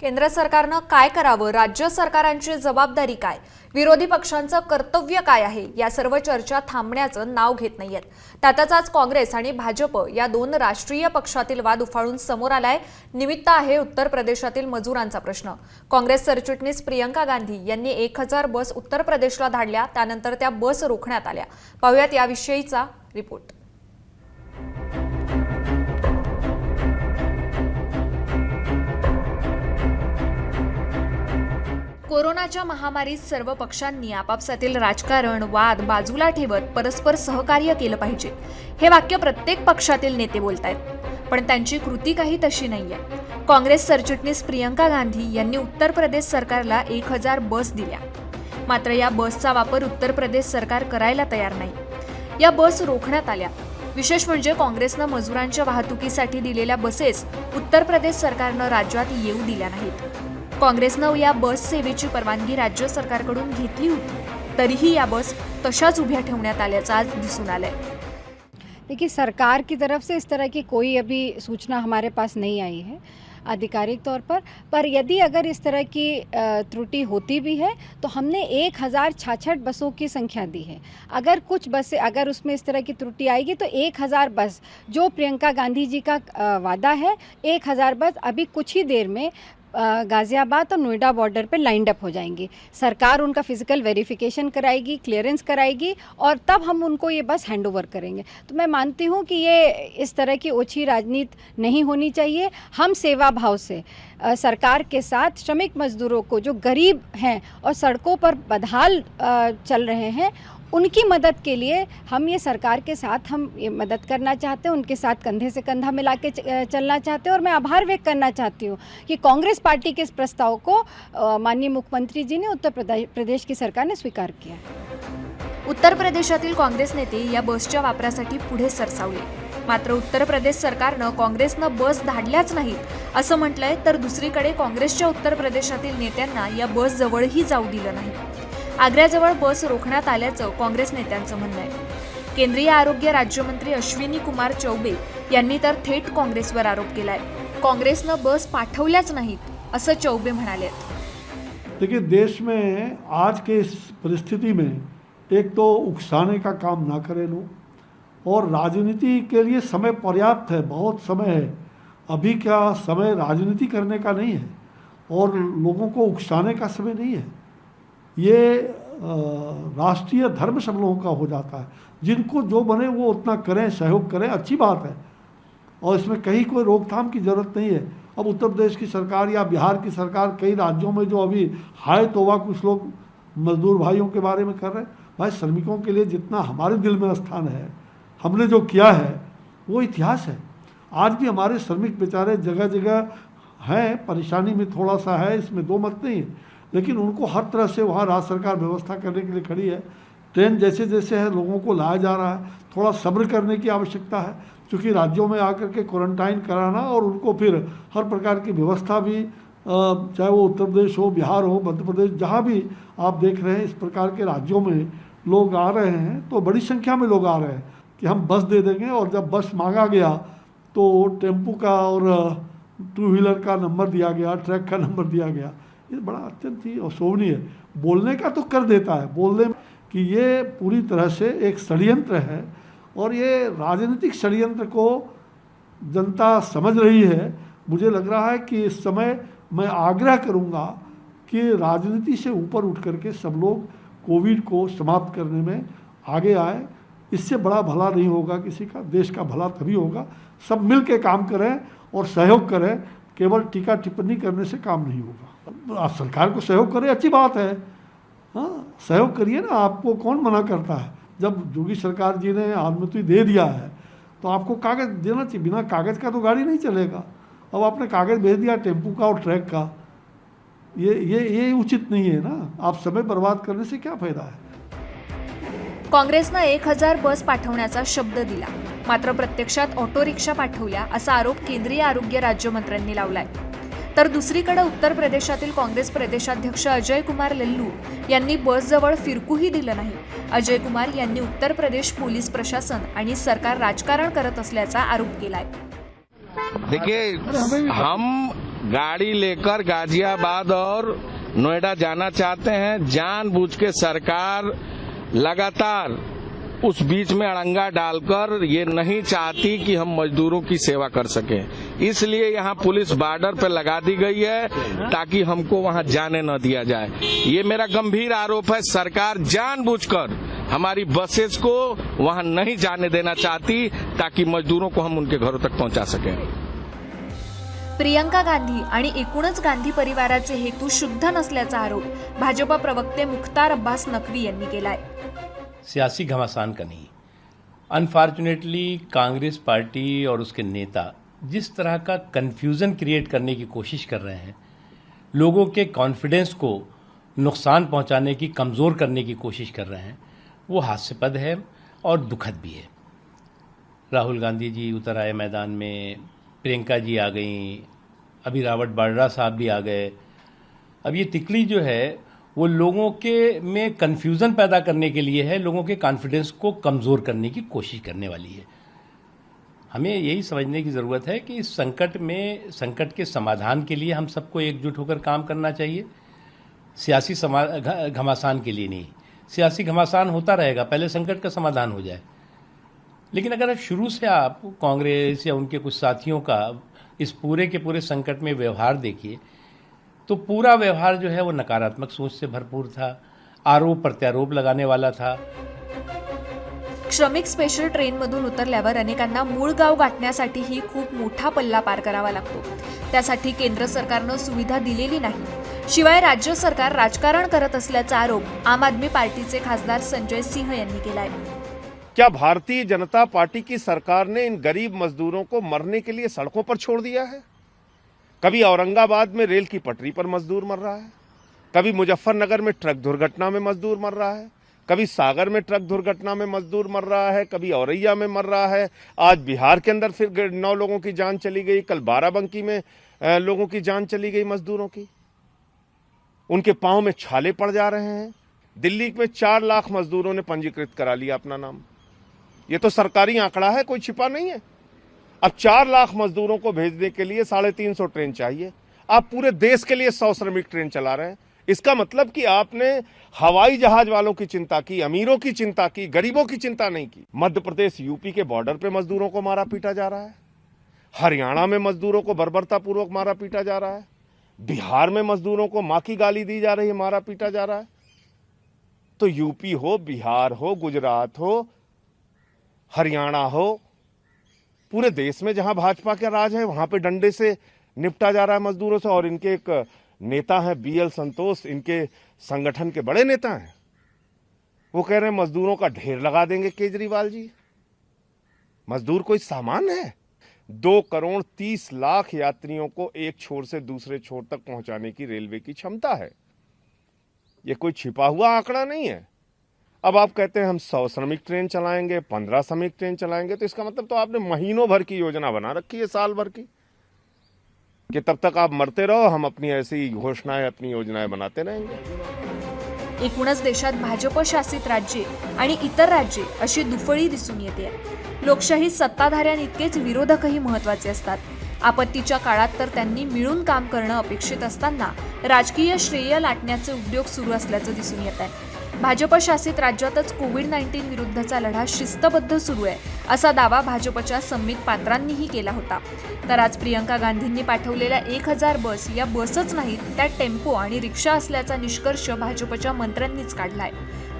केंद्र सरकारनं काय करावं, राज्य सरकारांची जबाबदारी काय, विरोधी पक्षांचं कर्तव्य काय आहे, या सर्व चर्चा थांबण्याचं नाव घेत नाहीयेत। त्यातच आज काँग्रेस आणि भाजप या दोन राष्ट्रीय पक्षातील वाद उफाळून समोर आलाय। निमित्त आहे उत्तर प्रदेशातील मजुरांचा प्रश्न। काँग्रेस सरचिटणीस प्रियंका गांधी यांनी 1000 बस उत्तर प्रदेशला धाडल्या, त्यानंतर त्या बस रोखण्यात आल्या। पाहूयात याविषयीचा रिपोर्ट। कोरोनाच्या महामारीत सर्व पक्षांनी आपापसातील राजकारण वाद बाजूला ठेवत परस्पर सहकार्य केलं पाहिजे, हे वाक्य प्रत्येक पक्षातील नेते बोलतायत, पण त्यांची कृती काही तशी नाहीये। काँग्रेस सरचिटणीस प्रियंका गांधी यांनी उत्तर प्रदेश सरकारला 1000 बस दिल्या, मात्र या बसचा वापर उत्तर प्रदेश सरकार करायला तयार नाही। या बस रोखण्यात आल्या। विशेष म्हणजे काँग्रेसनं मजुरांच्या वाहतुकीसाठी दिलेल्या बसेस उत्तर प्रदेश सरकारनं राज्यात येऊ दिल्या नाहीत। काँग्रेसनं या बस सेवेची परवानगी राज्य सरकारकडून घेतली होती, तरीही या बस तशाच उभ्या ठेवण्यात आल्याचं आज दिसून आलंय। देखिए, सरकार की तरफ से इस तरह की कोई अभी सूचना हमारे पास नहीं आई है आधिकारिक तौर पर यदि अगर इस तरह की त्रुटि होती भी है तो हमने 1066 बसों की संख्या दी है। अगर कुछ बसें अगर उसमें इस तरह की त्रुटि आएगी तो 1000 बस जो प्रियंका गांधी जी का वादा है, 1000 बस अभी कुछ ही देर में गाज़ियाबाद और नोएडा बॉर्डर पे लाइंड अप हो जाएंगी। सरकार उनका फिजिकल वेरिफिकेशन कराएगी, क्लियरेंस कराएगी और तब हम उनको ये बस हैंड ओवर करेंगे। तो मैं मानती हूँ कि ये इस तरह की ओछी राजनीति नहीं होनी चाहिए। हम सेवा भाव से सरकार के साथ श्रमिक मजदूरों को जो गरीब हैं और सड़कों पर बदहाल चल रहे हैं, उनकी मदद के लिए हम ये सरकार के साथ हम ये मदद करना चाहते हैं, उनके साथ कंधे से कंधा मिला के चलना चाहते हैं। और मैं आभार व्यक्त करना चाहती हूँ कि कांग्रेस पार्टी के इस प्रस्ताव को माननीय मुख्यमंत्री जी ने उत्तर प्रदेश की सरकार ने स्वीकार किया। उत्तर प्रदेशातील काँग्रेस नेते या बसच्या वापरासाठी पुढे सरसावले, मात्र उत्तर प्रदेश सरकारनं काँग्रेसनं बस धाडल्याच नाहीत असं म्हटलंय, तर दुसरीकडे काँग्रेसच्या उत्तर प्रदेशातील नेत्यांना या बस जवळही जाऊ दिलं नाही। आग्र्याजवळ बस रोखण्यात आल्याचं काँग्रेस नेत्यांचं म्हणणं आहे। केंद्रीय आरोग्य राज्यमंत्री अश्विनी कुमार चौबे यांनी तर थेट काँग्रेसवर आरोप केलाय। काँग्रेसनं बस पाठवल्याच नाहीत असं चौबे म्हणाले। देखिए, देश में आज के इस परिस्थिति में एक तो उकसाने का काम ना करें लोग, और राजनीति के लिए समय पर्याप्त है, बहुत समय है। अभी का समय राजनीति करने का नहीं है और लोगों को उकसाने का समय नहीं है। ये राष्ट्रीय धर्म सब लोगों का हो जाता है। जिनको जो बने वो उतना करें, सहयोग करें, अच्छी बात है, और इसमें कहीं कोई रोकथाम की ज़रूरत नहीं है। अब उत्तर प्रदेश की सरकार या बिहार की सरकार कई राज्यों में जो अभी हाय तौबा कुछ लोग मजदूर भाइयों के बारे में कर रहे हैं, भाई श्रमिकों के लिए जितना हमारे दिल में स्थान है, हमने जो किया है वो इतिहास है। आज भी हमारे श्रमिक बेचारे जगह जगह हैं, परेशानी में थोड़ा सा है, इसमें दो मत नहीं है, लेकिन उनको हर तरह से वहाँ राज्य सरकार व्यवस्था करने के लिए खड़ी है। ट्रेन जैसे जैसे है लोगों को लाया जा रहा है, थोड़ा सब्र करने की आवश्यकता है, क्योंकि राज्यों में आकर के क्वारंटाइन कराना और उनको फिर हर प्रकार की व्यवस्था भी, चाहे वो उत्तर प्रदेश हो, बिहार हो, मध्य प्रदेश, जहाँ भी आप देख रहे हैं इस प्रकार के राज्यों में लोग आ रहे हैं, तो बड़ी संख्या में लोग आ रहे हैं कि हम बस दे देंगे। और जब बस मांगा गया तो टेम्पू का और 2 व्हीलर का नंबर दिया गया, ट्रक का नंबर दिया गया। ये बड़ा अत्यंत ही अशोभनीय है। बोलने का तो कर देता है, बोलने कि ये पूरी तरह से एक षड्यंत्र है, और ये राजनीतिक षड्यंत्र को जनता समझ रही है। मुझे लग रहा है कि इस समय मैं आग्रह करूंगा कि राजनीति से ऊपर उठ करके सब लोग कोविड को समाप्त करने में आगे आए। इससे बड़ा भला नहीं होगा किसी का, देश का भला तभी होगा। सब मिल के काम करें और सहयोग करें, केवल टीका टिप्पणी करने से काम नहीं होगा। आप सरकार को सहयोग करें, अच्छी बात है, हाँ सहयोग करिए ना, आपको कौन मना करता है। जब योगी सरकार जी ने अनुमति दे दिया है तो आपको कागज़ देना चाहिए, बिना कागज़ का तो गाड़ी नहीं चलेगा। अब आपने कागज़ भेज दिया टेम्पू का और ट्रक का, ये उचित नहीं है ना। आप समय बर्बाद करने से क्या फायदा है। काँग्रेसनं 1000 बस पाठवण्याचा शब्द दिला, मात्र प्रत्यक्षात ऑटो रिक्षा पाठवल्या असा आरोप केंद्रीय आरोग्य राज्यमंत्र्यांनी लावलाय। तर दुसरीकडे उत्तर प्रदेशातील काँग्रेस प्रदेशाध्यक्ष अजय कुमार लल्लू यांनी बसजवळ फिरकूही दिलं नाही। अजय कुमार यांनी उत्तर प्रदेश पोलीस प्रशासन आणि सरकार राजकारण करत असल्याचा आरोप केलाय। देखिए, हम गाड़ी लेकर गाजियाबाद और नोएडा जाना चाहते हैं। जानबूझ के सरकार लगातार उस बीच में अड़ंगा डालकर ये नहीं चाहती कि हम मजदूरों की सेवा कर सकें, इसलिए यहाँ पुलिस बॉर्डर पर लगा दी गई है ताकि हमको वहाँ जाने न दिया जाए। ये मेरा गंभीर आरोप है, सरकार जानबूझकर हमारी बसेस को वहाँ नहीं जाने देना चाहती ताकि मजदूरों को हम उनके घरों तक पहुँचा सकें। प्रियंका गांधी आणि एकूणच गांधी परिवाराचे हेतू शुद्ध नसल्याचा आरोप भाजपा प्रवक्ते मुख्तार अब्बास नकवी यांनी केलाय। सियासी घमासान का नहीं। अनफॉर्चुनेटली कांग्रेस पार्टी और उसके नेता जिस तरह का कन्फ्यूज़न क्रिएट करने की कोशिश कर रहे हैं, लोगों के कॉन्फिडेंस को नुकसान पहुंचाने की, कमज़ोर करने की कोशिश कर रहे हैं, वो हास्यास्पद है और दुखद भी है। राहुल गांधी जी उतर आए मैदान में, प्रियंका जी आ गई, अभी रॉबर्ट वाड्रा साहब भी आ गए। अब ये तिकड़ी जो है वो लोगों के में कन्फ्यूज़न पैदा करने के लिए है, लोगों के कॉन्फिडेंस को कमज़ोर करने की कोशिश करने वाली है। हमें यही समझने की ज़रूरत है कि इस संकट के समाधान के लिए हम सबको एकजुट होकर काम करना चाहिए, सियासी घमासान के लिए नहीं। सियासी घमासान होता रहेगा, पहले संकट का समाधान हो जाए। लेकिन अगर शुरू से आप कांग्रेस या उनके कुछ साथियों का इस पूरे के पूरे संकट में व्यवहार देखिए तो पूरा व्यवहार जो है वो नकारात्मक सोच से भरपूर था, आरोप प्रत्यारोप लगाने वाला था। श्रमिक स्पेशल ट्रेनमधून उतरल्यावर अनेकांना मूळ गाव गाठण्यासाठीही खूप मोठा पल्ला पार करावा लागतो। त्यासाठी केंद्र सरकारनं सुविधा दिलेली नाही। शिवाय राज्य सरकार राजकारण करत असल्याचा आरोप आम आदमी पार्टीचे खासदार संजय सिंह यांनी केलाय। क्या भारतीय जनता पार्टी की सरकार ने इन गरीब मजदूरों को मरने के लिए सड़कों पर छोड़ दिया है? कभी औरंगाबाद में रेल की पटरी पर मजदूर मर रहा है, कभी मुजफ्फरनगर में ट्रक दुर्घटना में मजदूर मर रहा है, कभी सागर में ट्रक दुर्घटना में मजदूर मर रहा है, कभी औरैया में मर रहा है। आज बिहार के अंदर फिर 9 लोगों की जान चली गई, कल बाराबंकी में लोगों की जान चली गई मजदूरों की। उनके पांव में छाले पड़ जा रहे हैं। दिल्ली में 4 लाख मजदूरों ने पंजीकृत करा लिया अपना नाम। ये तो सरकारी आंकड़ा है, कोई छिपा नहीं है। अब 4 लाख मजदूरों को भेजने के लिए 350 ट्रेन चाहिए। आप पूरे देश के लिए 100 श्रमिक ट्रेन चला रहे हैं। इसका मतलब कि आपने हवाई जहाज वालों की चिंता की, अमीरों की चिंता की, गरीबों की चिंता नहीं की। मध्य प्रदेश यूपी के बॉर्डर पे मजदूरों को मारा पीटा जा रहा है, हरियाणा में मजदूरों को बर्बरतापूर्वक मारा पीटा जा रहा है, बिहार में मजदूरों को मां की गाली दी जा रही है, मारा पीटा जा रहा है। तो यूपी हो, बिहार हो, गुजरात हो, हरियाणा हो, पूरे देश में जहां भाजपा का राज है वहां पे डंडे से निपटा जा रहा है मजदूरों से। और इनके एक नेता हैं BL संतोष, इनके संगठन के बड़े नेता हैं, वो कह रहे हैं मजदूरों का ढेर लगा देंगे केजरीवाल जी। मजदूर कोई सामान है? 2 करोड़ 30 लाख यात्रियों को एक छोर से दूसरे छोर तक पहुंचाने की रेलवे की क्षमता है। ये कोई छिपा हुआ आंकड़ा नहीं है। अब आप कहते हैं हम 100 श्रमिक ट्रेन चलाएंगे, 15 श्रमिक ट्रेन चलाएंगे, तो इसका मतलब तो आपने महीनों भर की योजना बना रखी है, साल भर की, कि तब तक आप मरते रहो, हम अपनी ऐसी घोषणाएं, अपनी योजनाएं बनाते रहेंगे। एकूणच देशात भाजप शासित राज्ये आणि इतर राज्ये अशी दुफळी दिसून येते। लोकशाहीत सत्ताधाऱ्यांइतकेच विरोधकही महत्त्वाचे असतात। आपत्तीच्या काळात तर त्यांनी मिळून काम करणं अपेक्षित असताना राजकीय श्रेय लाटण्याचे उद्योग सुरू असल्याचं दिसून येत आहे। भाजप शासित राज्यातच कोविड-19 विरुद्धचा लढा शिस्तबद्ध सुरू आहे असा दावा भाजपच्या संमित पात्रांनीही केला होता। तर आज प्रियंका गांधींनी पाठवलेल्या 1000 बस या बसच नाहीत, त्या टेम्पो आणि रिक्षा असल्याचा निष्कर्ष भाजपच्या मंत्र्यांनीच काढलाय।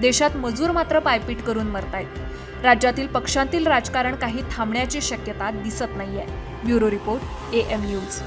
देशात मजूर मात्र पायपीट करून मरतायत। राज्यातील पक्षांतील राजकारण काही थांबण्याची शक्यता दिसत नाहीये। Bureau report AM news.